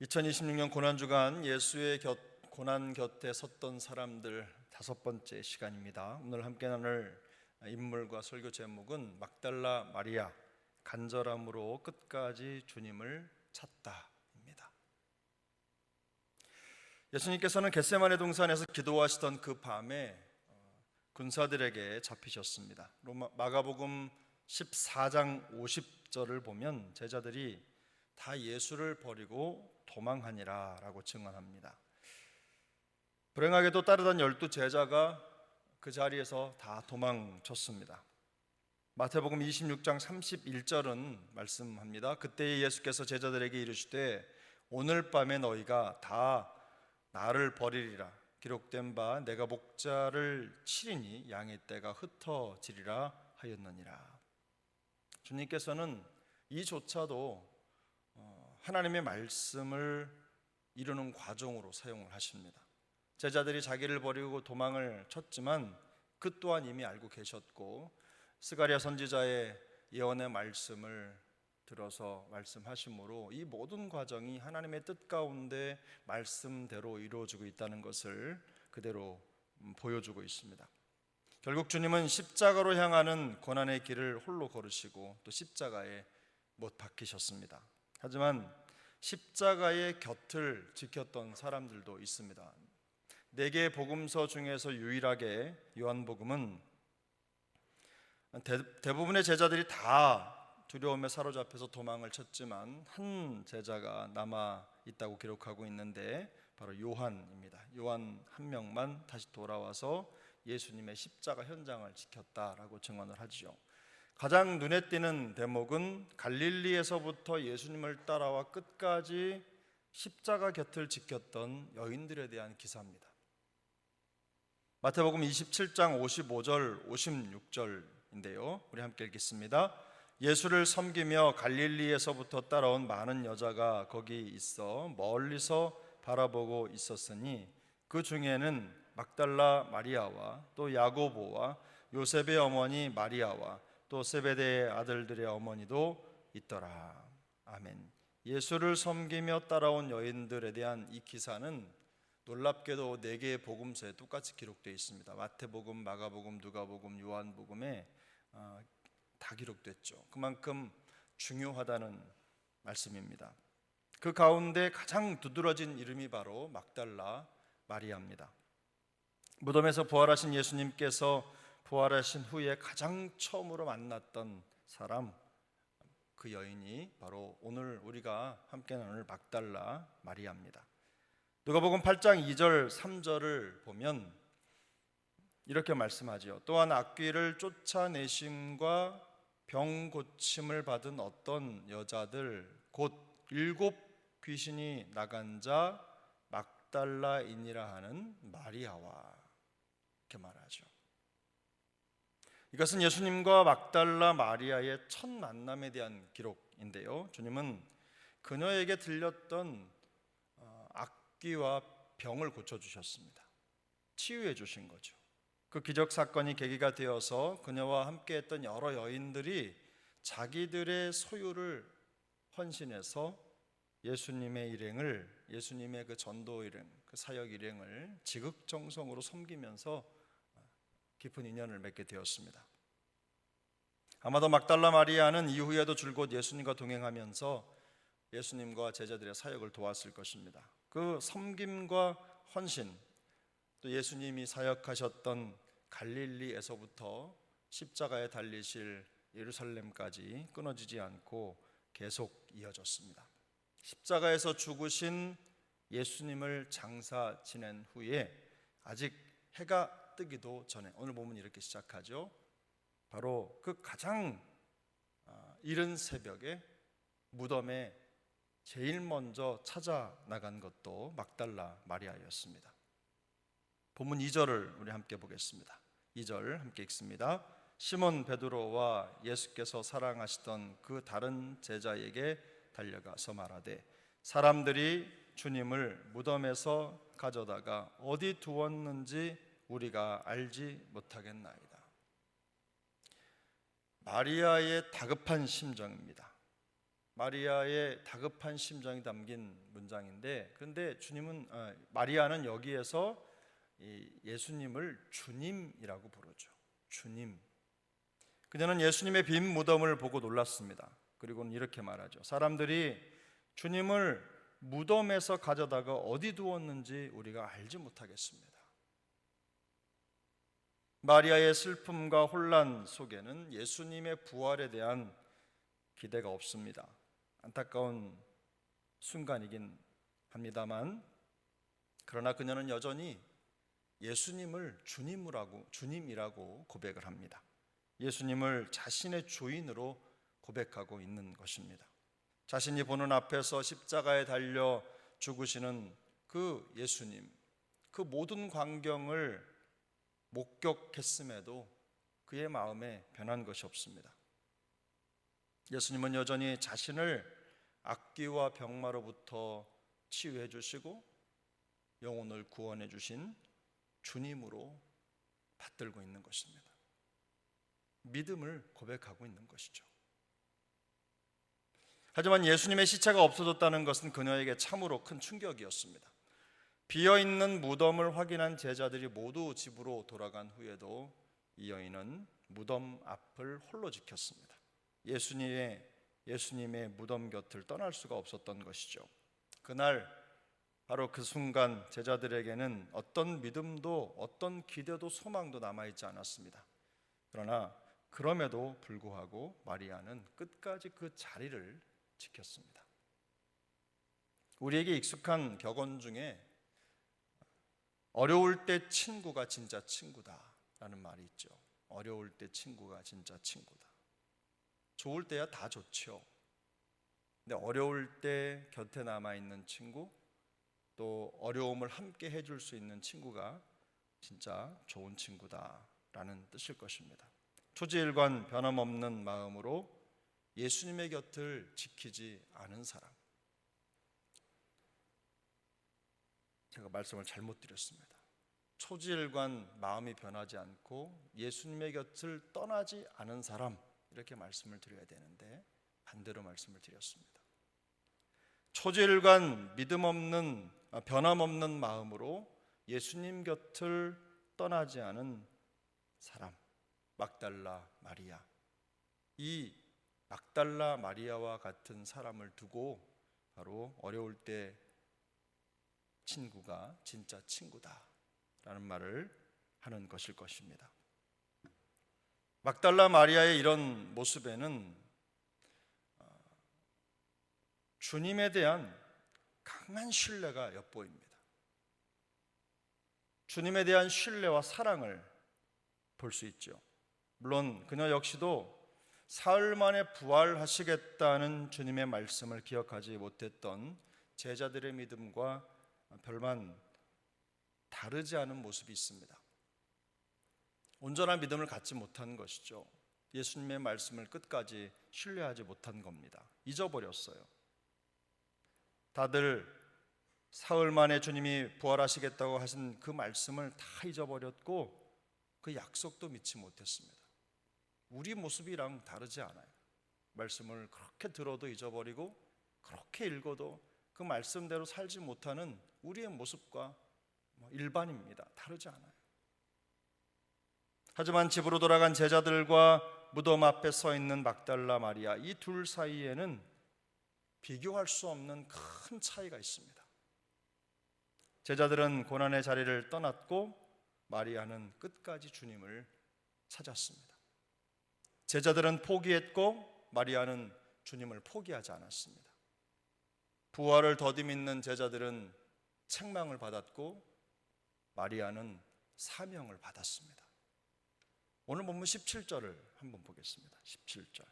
2026년 고난주간 예수의 고난 곁에 섰던 사람들 5번째 시간입니다. 오늘 함께 나눌 인물과 설교 제목은 막달라 마리아, 간절함으로 끝까지 주님을 찾다입니다. 예수님께서는 겟세마네 동산에서 기도하시던 그 밤에 군사들에게 잡히셨습니다. 마가복음 14장 50절을 보면 제자들이 다 예수를 버리고 도망하니라 라고 증언합니다. 불행하게도 따르던 12제자가 그 자리에서 다 도망쳤습니다. 마태복음 26장 31절은 말씀합니다. 그때 예수께서 제자들에게 이르시되 오늘 밤에 너희가 다 나를 버리리라. 기록된 바 내가 목자를 치리니 양의 떼가 흩어지리라 하였느니라. 주님께서는 이조차도 하나님의 말씀을 이루는 과정으로 사용을 하십니다. 제자들이 자기를 버리고 도망을 쳤지만 그 또한 이미 알고 계셨고 스가랴 선지자의 예언의 말씀을 들어서 말씀하심으로 이 모든 과정이 하나님의 뜻 가운데 말씀대로 이루어지고 있다는 것을 그대로 보여주고 있습니다. 결국 주님은 십자가로 향하는 고난의 길을 홀로 걸으시고 또 십자가에 못 박히셨습니다. 하지만 십자가의 곁을 지켰던 사람들도 있습니다. 4개의 복음서 중에서 유일하게 요한복음은 대부분의 제자들이 다 두려움에 사로잡혀서 도망을 쳤지만 한 제자가 남아 있다고 기록하고 있는데 바로 요한입니다. 요한 한 명만 다시 돌아와서 예수님의 십자가 현장을 지켰다라고 증언을 하죠. 가장 눈에 띄는 대목은 갈릴리에서부터 예수님을 따라와 끝까지 십자가 곁을 지켰던 여인들에 대한 기사입니다. 마태복음 27장 55절 56절인데요 우리 함께 읽겠습니다. 예수를 섬기며 갈릴리에서부터 따라온 많은 여자가 거기 있어 멀리서 바라보고 있었으니 그 중에는 막달라 마리아와 또 야고보와 요셉의 어머니 마리아와 또 세베대의 아들들의 어머니도 있더라. 아멘. 예수를 섬기며 따라온 여인들에 대한 이 기사는 놀랍게도 4개의 복음서에 똑같이 기록되어 있습니다. 마태복음, 마가복음, 누가복음, 요한복음에 다 기록됐죠. 그만큼 중요하다는 말씀입니다. 그 가운데 가장 두드러진 이름이 바로 막달라 마리아입니다. 무덤에서 부활하신 예수님께서 부활하신 후에 가장 처음으로 만났던 사람, 그 여인이 바로 오늘 우리가 함께 나눌 막달라 마리아입니다. 누가복음 8장 2절 3절을 보면 이렇게 말씀하죠. 또한 악귀를 쫓아내심과 병 고침을 받은 어떤 여자들 곧 7 귀신이 나간 자 막달라인이라 하는 마리아와 이렇게 말하죠. 이것은 예수님과 막달라 마리아의 첫 만남에 대한 기록인데요 주님은 그녀에게 들렸던 악귀와 병을 고쳐주셨습니다. 치유해 주신 거죠. 그 기적 사건이 계기가 되어서 그녀와 함께했던 여러 여인들이 자기들의 소유를 헌신해서 예수님의 일행을, 예수님의 그 전도 일행, 그 사역 일행을 지극정성으로 섬기면서 깊은 인연을 맺게 되었습니다. 아마도 막달라 마리아는 이후에도 줄곧 예수님과 동행하면서 예수님과 제자들의 사역을 도왔을 것입니다. 그 섬김과 헌신, 또 예수님이 사역하셨던 갈릴리에서부터 십자가에 달리실 예루살렘까지 끊어지지 않고 계속 이어졌습니다. 십자가에서 죽으신 예수님을 장사 지낸 후에 아직 해가 뜨기도 전에 오늘 본문이 이렇게 시작하죠. 바로 그 가장 이른 새벽에 무덤에 제일 먼저 찾아 나간 것도 막달라 마리아였습니다. 본문 2절을 우리 함께 보겠습니다. 2절 함께 읽습니다. 시몬 베드로와 예수께서 사랑하시던 그 다른 제자에게 달려가서 말하되 사람들이 주님을 무덤에서 가져다가 어디 두었는지 우리가 알지 못하겠나이다. 마리아의 다급한 심정입니다. 마리아의 다급한 심정이 담긴 문장인데, 그런데 마리아는 여기에서 예수님을 주님이라고 부르죠. 주님. 그녀는 예수님의 빈 무덤을 보고 놀랐습니다. 그리고는 이렇게 말하죠. 사람들이 주님을 무덤에서 가져다가 어디 두었는지 우리가 알지 못하겠습니다. 마리아의 슬픔과 혼란 속에는 예수님의 부활에 대한 기대가 없습니다. 안타까운 순간이긴 합니다만, 그러나 그녀는 여전히 예수님을 주님이라고 고백을 합니다. 예수님을 자신의 주인으로 고백하고 있는 것입니다. 자신이 보는 앞에서 십자가에 달려 죽으시는 그 예수님, 그 모든 광경을 목격했음에도 그의 마음에 변한 것이 없습니다. 예수님은 여전히 자신을 악귀와 병마로부터 치유해 주시고 영혼을 구원해 주신 주님으로 받들고 있는 것입니다. 믿음을 고백하고 있는 것이죠. 하지만 예수님의 시체가 없어졌다는 것은 그녀에게 참으로 큰 충격이었습니다. 비어있는 무덤을 확인한 제자들이 모두 집으로 돌아간 후에도 이 여인은 무덤 앞을 홀로 지켰습니다. 예수님의 무덤 곁을 떠날 수가 없었던 것이죠. 그날 바로 그 순간 제자들에게는 어떤 믿음도 어떤 기대도 소망도 남아있지 않았습니다. 그러나 그럼에도 불구하고 마리아는 끝까지 그 자리를 지켰습니다. 우리에게 익숙한 격언 중에 어려울 때 친구가 진짜 친구다라는 말이 있죠. 어려울 때 친구가 진짜 친구다. 좋을 때야 다 좋죠. 근데 어려울 때 곁에 남아있는 친구, 또 어려움을 함께 해줄 수 있는 친구가 진짜 좋은 친구다라는 뜻일 것입니다. 초지일관 변함없는 마음으로 예수님의 곁을 지키지 않은 사람. 제가 말씀을 잘못 드렸습니다. 초지일관 마음이 변하지 않고 예수님의 곁을 떠나지 않은 사람, 이렇게 말씀을 드려야 되는데 반대로 말씀을 드렸습니다. 초지일관 변함없는 마음으로 예수님 곁을 떠나지 않은 사람, 막달라 마리아. 이 막달라 마리아와 같은 사람을 두고 바로 어려울 때 친구가 진짜 친구다라는 말을 하는 것일 것입니다. 막달라 마리아의 이런 모습에는 주님에 대한 강한 신뢰가 엿보입니다. 주님에 대한 신뢰와 사랑을 볼 수 있죠. 물론 그녀 역시도 사흘 만에 부활하시겠다는 주님의 말씀을 기억하지 못했던 제자들의 믿음과 별반 다르지 않은 모습이 있습니다. 온전한 믿음을 갖지 못한 것이죠. 예수님의 말씀을 끝까지 신뢰하지 못한 겁니다. 잊어버렸어요. 다들 사흘 만에 주님이 부활하시겠다고 하신 그 말씀을 다 잊어버렸고 그 약속도 믿지 못했습니다. 우리 모습이랑 다르지 않아요. 말씀을 그렇게 들어도 잊어버리고 그렇게 읽어도 그 말씀대로 살지 못하는 우리의 모습과 일반입니다. 다르지 않아요. 하지만 집으로 돌아간 제자들과 무덤 앞에 서 있는 막달라 마리아, 이 둘 사이에는 비교할 수 없는 큰 차이가 있습니다. 제자들은 고난의 자리를 떠났고 마리아는 끝까지 주님을 찾았습니다. 제자들은 포기했고 마리아는 주님을 포기하지 않았습니다. 부활을 더디 믿는 제자들은 책망을 받았고 마리아는 사명을 받았습니다. 오늘 본문 17절을 한번 보겠습니다. 17절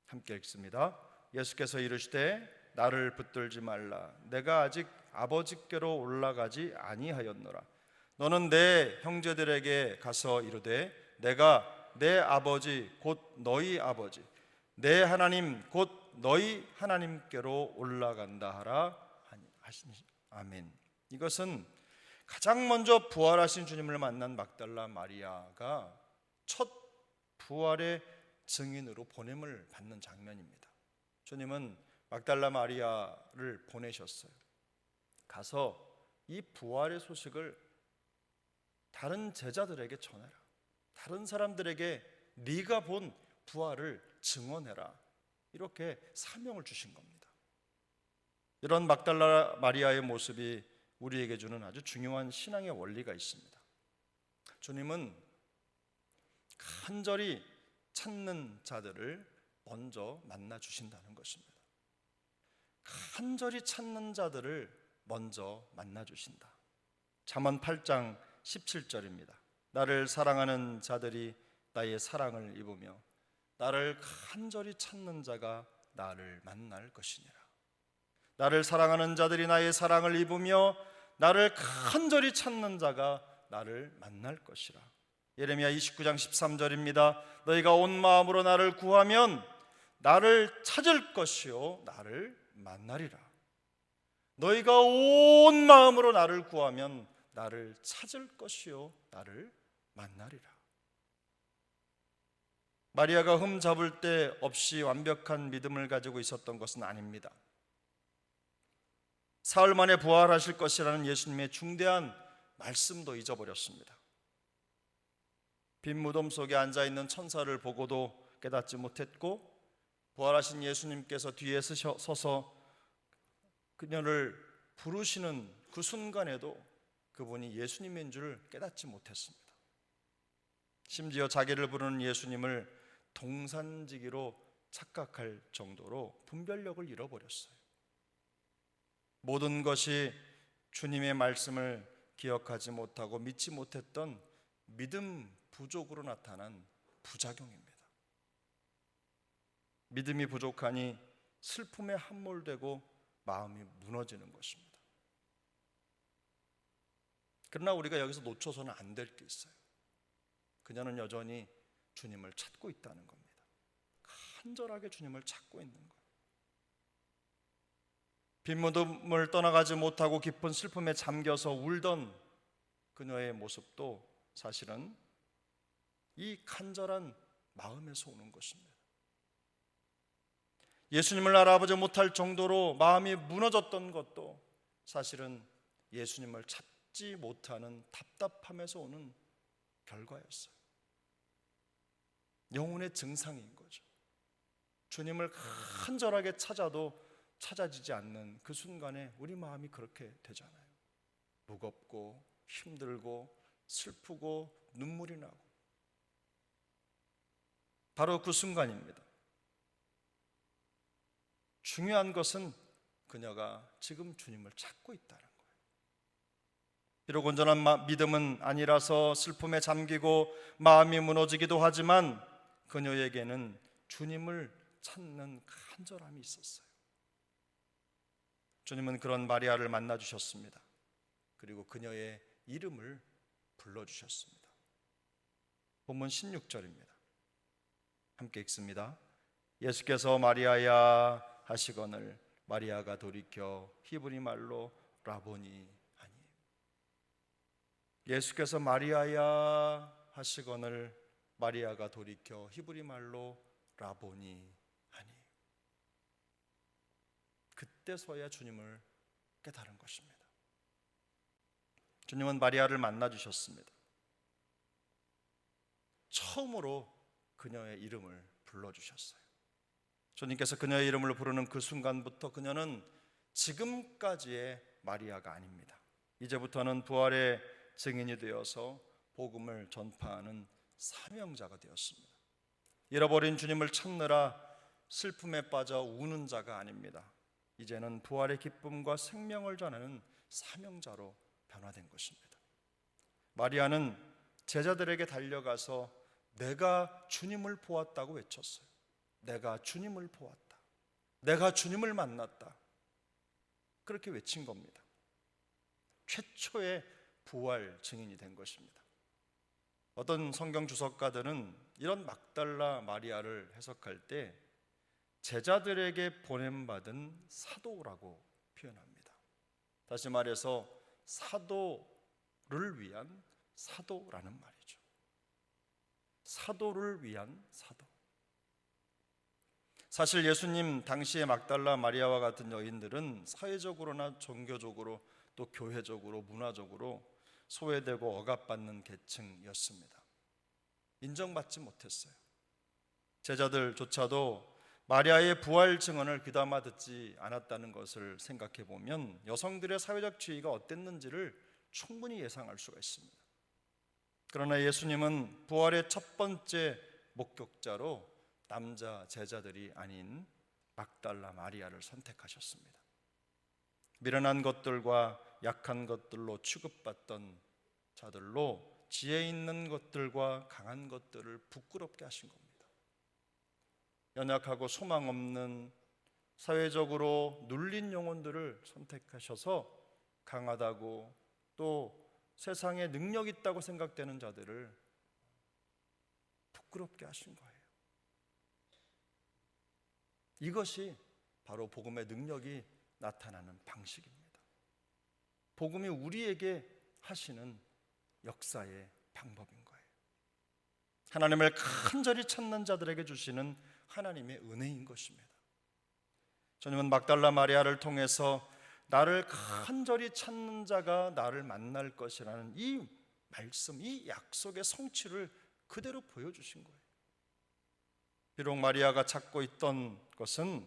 함께 읽습니다. 예수께서 이르시되 나를 붙들지 말라. 내가 아직 아버지께로 올라가지 아니하였노라. 너는 내 형제들에게 가서 이르되 내가 내 아버지 곧 너희 아버지 내 하나님 곧 너희 하나님께로 올라간다 하라 하시니 아멘. 이것은 가장 먼저 부활하신 주님을 만난 막달라 마리아가 첫 부활의 증인으로 보냄을 받는 장면입니다. 주님은 막달라 마리아를 보내셨어요. 가서 이 부활의 소식을 다른 제자들에게 전해라. 다른 사람들에게 네가 본 부활을 증언해라. 이렇게 사명을 주신 겁니다. 이런 막달라 마리아의 모습이 우리에게 주는 아주 중요한 신앙의 원리가 있습니다. 주님은 간절히 찾는 자들을 먼저 만나 주신다는 것입니다. 간절히 찾는 자들을 먼저 만나 주신다. 잠언 8장 17절입니다. 나를 사랑하는 자들이 나의 사랑을 입으며 나를 간절히 찾는 자가 나를 만날 것이니라. 나를 사랑하는 자들이 나의 사랑을 입으며 나를 간절히 찾는 자가 나를 만날 것이라. 예레미야 29장 13절입니다. 너희가 온 마음으로 나를 구하면 나를 찾을 것이요 나를 만나리라. 너희가 온 마음으로 나를 구하면 나를 찾을 것이요 나를 만나리라. 마리아가 흠 잡을 데 없이 완벽한 믿음을 가지고 있었던 것은 아닙니다. 사흘 만에 부활하실 것이라는 예수님의 중대한 말씀도 잊어버렸습니다. 빈 무덤 속에 앉아있는 천사를 보고도 깨닫지 못했고, 부활하신 예수님께서 뒤에 서서 그녀를 부르시는 그 순간에도 그분이 예수님인 줄 깨닫지 못했습니다. 심지어 자기를 부르는 예수님을 동산지기로 착각할 정도로 분별력을 잃어버렸어요. 모든 것이 주님의 말씀을 기억하지 못하고 믿지 못했던 믿음 부족으로 나타난 부작용입니다. 믿음이 부족하니 슬픔에 함몰되고 마음이 무너지는 것입니다. 그러나 우리가 여기서 놓쳐서는 안 될 게 있어요. 그녀는 여전히 주님을 찾고 있다는 겁니다. 간절하게 주님을 찾고 있는 거예요. 빈 무덤을 떠나가지 못하고 깊은 슬픔에 잠겨서 울던 그녀의 모습도 사실은 이 간절한 마음에서 오는 것입니다. 예수님을 알아보지 못할 정도로 마음이 무너졌던 것도 사실은 예수님을 찾지 못하는 답답함에서 오는 결과였어요. 영혼의 증상인 거죠. 주님을 간절하게 찾아도 찾아지지 않는 그 순간에 우리 마음이 그렇게 되잖아요. 무겁고 힘들고 슬프고 눈물이 나고. 바로 그 순간입니다. 중요한 것은 그녀가 지금 주님을 찾고 있다는 거예요. 비록 온전한 믿음은 아니라서 슬픔에 잠기고 마음이 무너지기도 하지만 그녀에게는 주님을 찾는 간절함이 있었어요. 주님은 그런 마리아를 만나 주셨습니다. 그리고 그녀의 이름을 불러주셨습니다. 본문 16절입니다. 함께 읽습니다. 예수께서 마리아야 하시거늘 마리아가 돌이켜 히브리 말로 라보니 하니. 예수께서 마리아야 하시거늘 마리아가 돌이켜 히브리 말로 라보니 하니. 그때서야 주님을 깨달은 것입니다. 주님은 마리아를 만나 주셨습니다. 처음으로 그녀의 이름을 불러주셨어요. 주님께서 그녀의 이름을 부르는 그 순간부터 그녀는 지금까지의 마리아가 아닙니다. 이제부터는 부활의 증인이 되어서 복음을 전파하는 사명자가 되었습니다. 잃어버린 주님을 찾느라 슬픔에 빠져 우는 자가 아닙니다. 이제는 부활의 기쁨과 생명을 전하는 사명자로 변화된 것입니다. 마리아는 제자들에게 달려가서 내가 주님을 보았다고 외쳤어요. 내가 주님을 보았다. 내가 주님을 만났다. 그렇게 외친 겁니다. 최초의 부활 증인이 된 것입니다. 어떤 성경 주석가들은 이런 막달라 마리아를 해석할 때 제자들에게 보냄받은 사도라고 표현합니다. 다시 말해서 사도를 위한 사도라는 말이죠. 사도를 위한 사도. 사실 예수님 당시의 막달라 마리아와 같은 여인들은 사회적으로나 종교적으로 또 교회적으로 문화적으로 소외되고 억압받는 계층이었습니다. 인정받지 못했어요. 제자들조차도 마리아의 부활 증언을 귀담아 듣지 않았다는 것을 생각해 보면 여성들의 사회적 지위가 어땠는지를 충분히 예상할 수가 있습니다. 그러나 예수님은 부활의 첫 번째 목격자로 남자 제자들이 아닌 막달라 마리아를 선택하셨습니다. 미련한 것들과 약한 것들로 취급받던 자들로 지혜 있는 것들과 강한 것들을 부끄럽게 하신 겁니다. 연약하고 소망 없는 사회적으로 눌린 영혼들을 선택하셔서 강하다고 또 세상에 능력 있다고 생각되는 자들을 부끄럽게 하신 거예요. 이것이 바로 복음의 능력이 나타나는 방식입니다. 복음이 우리에게 하시는 역사의 방법인 거예요. 하나님을 간절히 찾는 자들에게 주시는 하나님의 은혜인 것입니다. 주님은 막달라 마리아를 통해서 나를 간절히 찾는 자가 나를 만날 것이라는 이 말씀, 이 약속의 성취를 그대로 보여주신 거예요. 비록 마리아가 찾고 있던 것은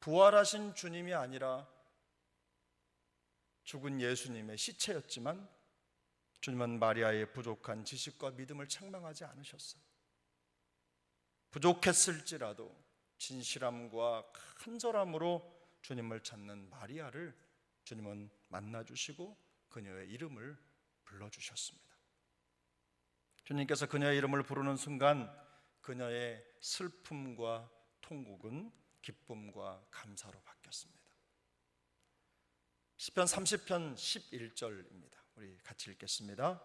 부활하신 주님이 아니라 죽은 예수님의 시체였지만 주님은 마리아의 부족한 지식과 믿음을 책망하지 않으셨어요. 부족했을지라도 진실함과 간절함으로 주님을 찾는 마리아를 주님은 만나주시고 그녀의 이름을 불러주셨습니다. 주님께서 그녀의 이름을 부르는 순간 그녀의 슬픔과 통곡은 기쁨과 감사로 바뀌었습니다. 시편 30편 11절입니다. 우리 같이 읽겠습니다.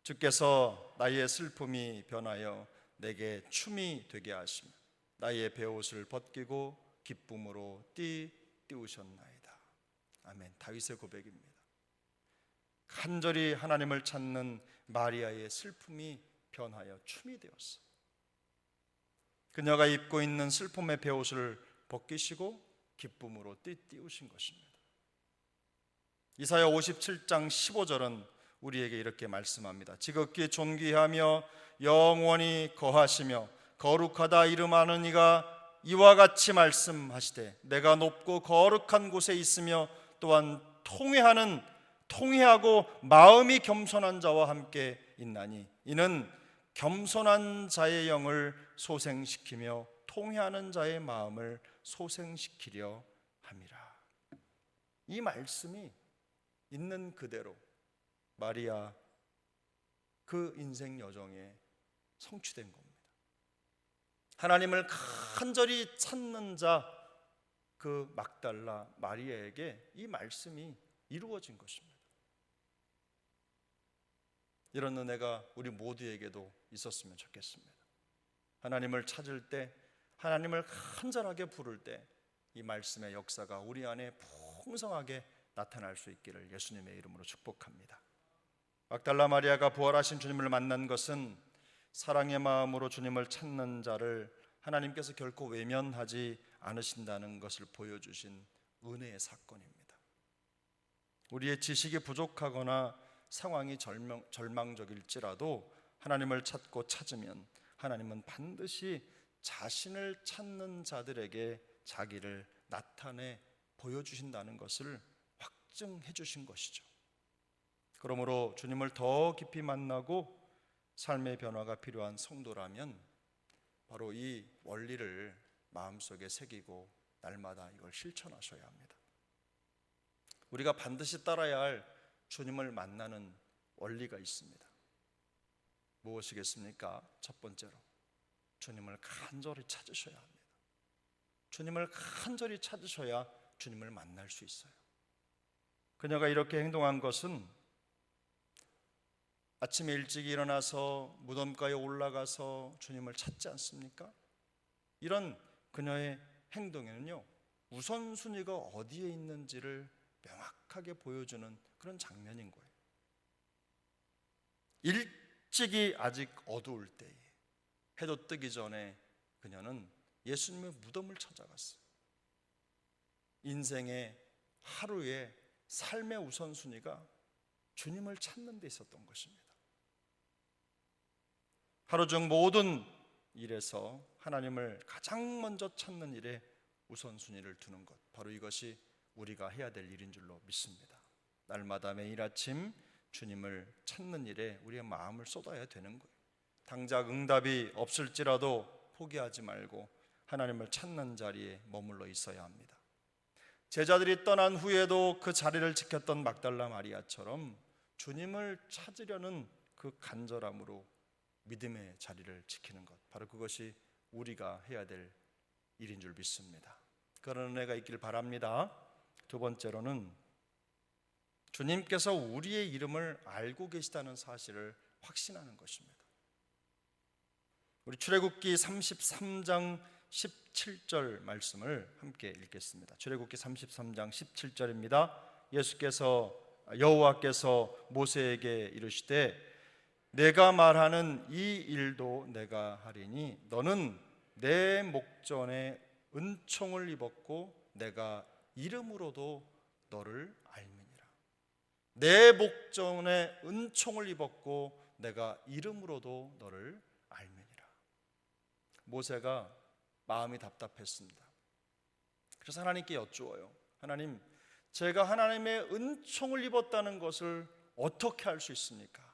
주께서 나의 슬픔이 변하여 내게 춤이 되게 하시며 나의 베옷을 벗기고 기쁨으로 띄우셨나이다. 아멘. 다윗의 고백입니다. 간절히 하나님을 찾는 마리아의 슬픔이 변하여 춤이 되었어요. 그녀가 입고 있는 슬픔의 베옷을 벗기시고 기쁨으로 띄우신 것입니다. 이사야 57장 15절은 우리에게 이렇게 말씀합니다. 지극히 존귀하며 영원히 거하시며 거룩하다 이름하는 이가 이와 같이 말씀하시되 내가 높고 거룩한 곳에 있으며 또한 통회하고 마음이 겸손한 자와 함께 있나니 이는 겸손한 자의 영을 소생시키며 통회하는 자의 마음을 소생시키려 함이라. 이 말씀이 있는 그대로 마리아 그 인생 여정에 성취된 겁니다. 하나님을 간절히 찾는 자 그 막달라 마리아에게 이 말씀이 이루어진 것입니다. 이런 은혜가 우리 모두에게도 있었으면 좋겠습니다. 하나님을 찾을 때, 하나님을 간절하게 부를 때 이 말씀의 역사가 우리 안에 풍성하게 나타날 수 있기를 예수님의 이름으로 축복합니다. 막달라 마리아가 부활하신 주님을 만난 것은 사랑의 마음으로 주님을 찾는 자를 하나님께서 결코 외면하지 않으신다는 것을 보여주신 은혜의 사건입니다. 우리의 지식이 부족하거나 상황이 절망적일지라도 하나님을 찾으면 하나님은 반드시 자신을 찾는 자들에게 자기를 나타내 보여주신다는 것을 확증해 주신 것이죠. 그러므로 주님을 더 깊이 만나고 삶의 변화가 필요한 성도라면 바로 이 원리를 마음속에 새기고 날마다 이걸 실천하셔야 합니다. 우리가 반드시 따라야 할 주님을 만나는 원리가 있습니다. 무엇이겠습니까? 첫 번째로 주님을 간절히 찾으셔야 합니다. 주님을 간절히 찾으셔야 주님을 만날 수 있어요. 그녀가 이렇게 행동한 것은 아침에 일찍 일어나서 무덤가에 올라가서 주님을 찾지 않습니까? 이런 그녀의 행동에는요, 우선순위가 어디에 있는지를 명확하게 보여주는 그런 장면인 거예요. 일찍이 아직 어두울 때에, 해도 뜨기 전에 그녀는 예수님의 무덤을 찾아갔어요. 인생의 하루의 삶의 우선순위가 주님을 찾는 데 있었던 것입니다. 하루 중 모든 일에서 하나님을 가장 먼저 찾는 일에 우선순위를 두는 것, 바로 이것이 우리가 해야 될 일인 줄로 믿습니다. 날마다 매일 아침 주님을 찾는 일에 우리의 마음을 쏟아야 되는 거예요. 당장 응답이 없을지라도 포기하지 말고 하나님을 찾는 자리에 머물러 있어야 합니다. 제자들이 떠난 후에도 그 자리를 지켰던 막달라 마리아처럼 주님을 찾으려는 그 간절함으로 믿음의 자리를 지키는 것, 바로 그것이 우리가 해야 될 일인 줄 믿습니다. 그런 은혜가 있길 바랍니다. 두 번째로는 주님께서 우리의 이름을 알고 계시다는 사실을 확신하는 것입니다. 우리 출애굽기 33장 17절 말씀을 함께 읽겠습니다. 출애굽기 33장 17절입니다. 여호와께서 모세에게 이르시되 내가 말하는 이 일도 내가 하리니 너는 내 목전에 은총을 입었고 내가 이름으로도 너를 알미니라. 내 목전에 은총을 입었고 내가 이름으로도 너를 알미니라. 모세가 마음이 답답했습니다. 그래서 하나님께 여쭈어요. 하나님, 제가 하나님의 은총을 입었다는 것을 어떻게 알 수 있습니까?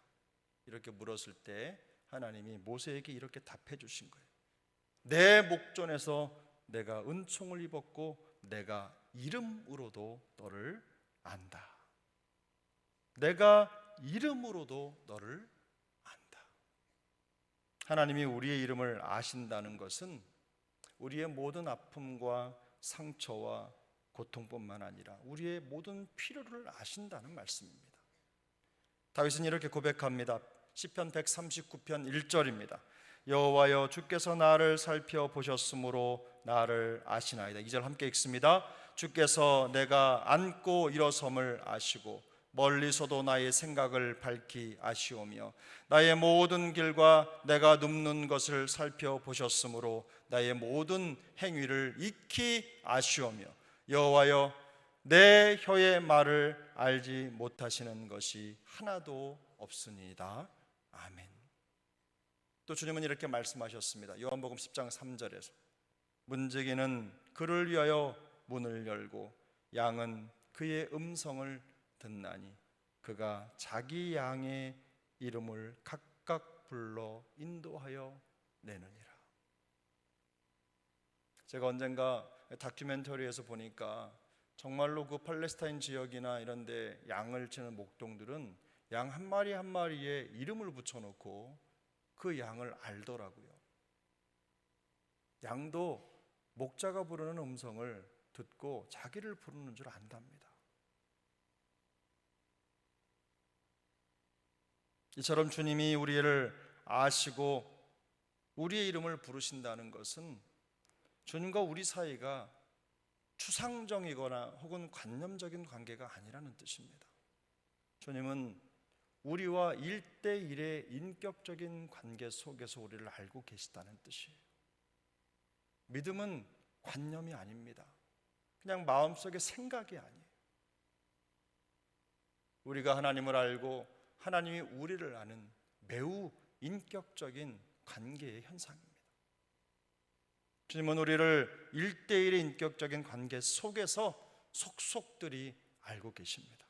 이렇게 물었을 때 하나님이 모세에게 이렇게 답해 주신 거예요. 내 목전에서 내가 은총을 입었고 내가 이름으로도 너를 안다. 내가 이름으로도 너를 안다. 하나님이 우리의 이름을 아신다는 것은 우리의 모든 아픔과 상처와 고통뿐만 아니라 우리의 모든 필요를 아신다는 말씀입니다. 다윗은 이렇게 고백합니다. 시편 139편 1절입니다. 여호와여 주께서 나를 살펴보셨으므로 나를 아시나이다. 2절 함께 읽습니다. 주께서 내가 앉고 일어섬을 아시고 멀리서도 나의 생각을 밝히 아시오며 나의 모든 길과 내가 눕는 것을 살펴보셨으므로 나의 모든 행위를 익히 아시오며 여호와여 내 혀의 말을 알지 못하시는 것이 하나도 없으니이다. 아멘. 또 주님은 이렇게 말씀하셨습니다. 요한복음 10장 3절에서 문지기는 그를 위하여 문을 열고 양은 그의 음성을 듣나니 그가 자기 양의 이름을 각각 불러 인도하여 내느니라. 제가 언젠가 다큐멘터리에서 보니까 정말로 그 팔레스타인 지역이나 이런 데 양을 치는 목동들은 양 한 마리 한 마리에 이름을 붙여놓고 그 양을 알더라고요. 양도 목자가 부르는 음성을 듣고 자기를 부르는 줄 안답니다. 이처럼 주님이 우리를 아시고 우리의 이름을 부르신다는 것은 주님과 우리 사이가 추상적이거나 혹은 관념적인 관계가 아니라는 뜻입니다. 주님은 우리와 1대1의 인격적인 관계 속에서 우리를 알고 계시다는 뜻이에요. 믿음은 관념이 아닙니다. 그냥 마음속의 생각이 아니에요. 우리가 하나님을 알고 하나님이 우리를 아는 매우 인격적인 관계의 현상입니다. 주님은 우리를 1대1의 인격적인 관계 속에서 속속들이 알고 계십니다.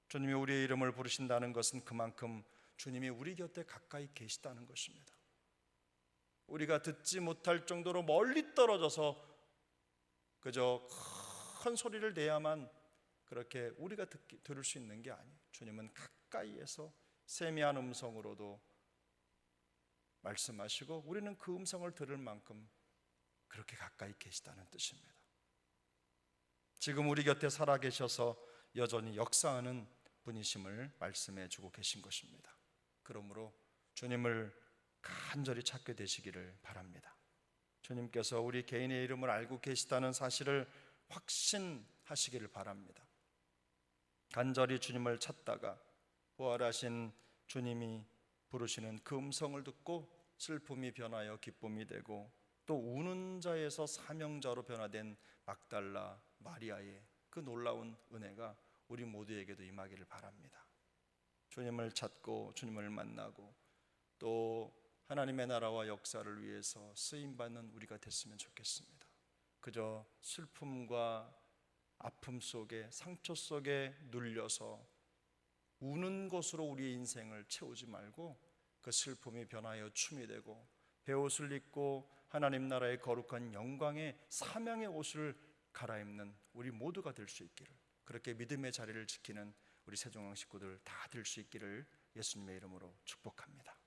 주님이 우리의 이름을 부르신다는 것은 그만큼 주님이 우리 곁에 가까이 계시다는 것입니다. 우리가 듣지 못할 정도로 멀리 떨어져서 그저 큰 소리를 내야만 그렇게 우리가 들을 수 있는 게 아니에요. 주님은 가까이에서 세미한 음성으로도 말씀하시고 우리는 그 음성을 들을 만큼 그렇게 가까이 계시다는 뜻입니다. 지금 우리 곁에 살아계셔서 여전히 역사하는 분이심을 말씀해 주고 계신 것입니다. 그러므로 주님을 간절히 찾게 되시기를 바랍니다. 주님께서 우리 개인의 이름을 알고 계시다는 사실을 확신하시기를 바랍니다. 간절히 주님을 찾다가 부활하신 주님이 부르시는 그 음성을 듣고 슬픔이 변하여 기쁨이 되고 또 우는 자에서 사명자로 변화된 막달라 마리아의 그 놀라운 은혜가 우리 모두에게도 임하기를 바랍니다. 주님을 찾고 주님을 만나고 또 하나님의 나라와 역사를 위해서 쓰임받는 우리가 됐으면 좋겠습니다. 그저 슬픔과 아픔 속에, 상처 속에 눌려서 우는 것으로 우리의 인생을 채우지 말고 그 슬픔이 변하여 춤이 되고 베옷을 입고 하나님 나라의 거룩한 영광의 사명의 옷을 갈아입는 우리 모두가 될 수 있기를, 그렇게 믿음의 자리를 지키는 우리 세종항 식구들 다 될 수 있기를 예수님의 이름으로 축복합니다.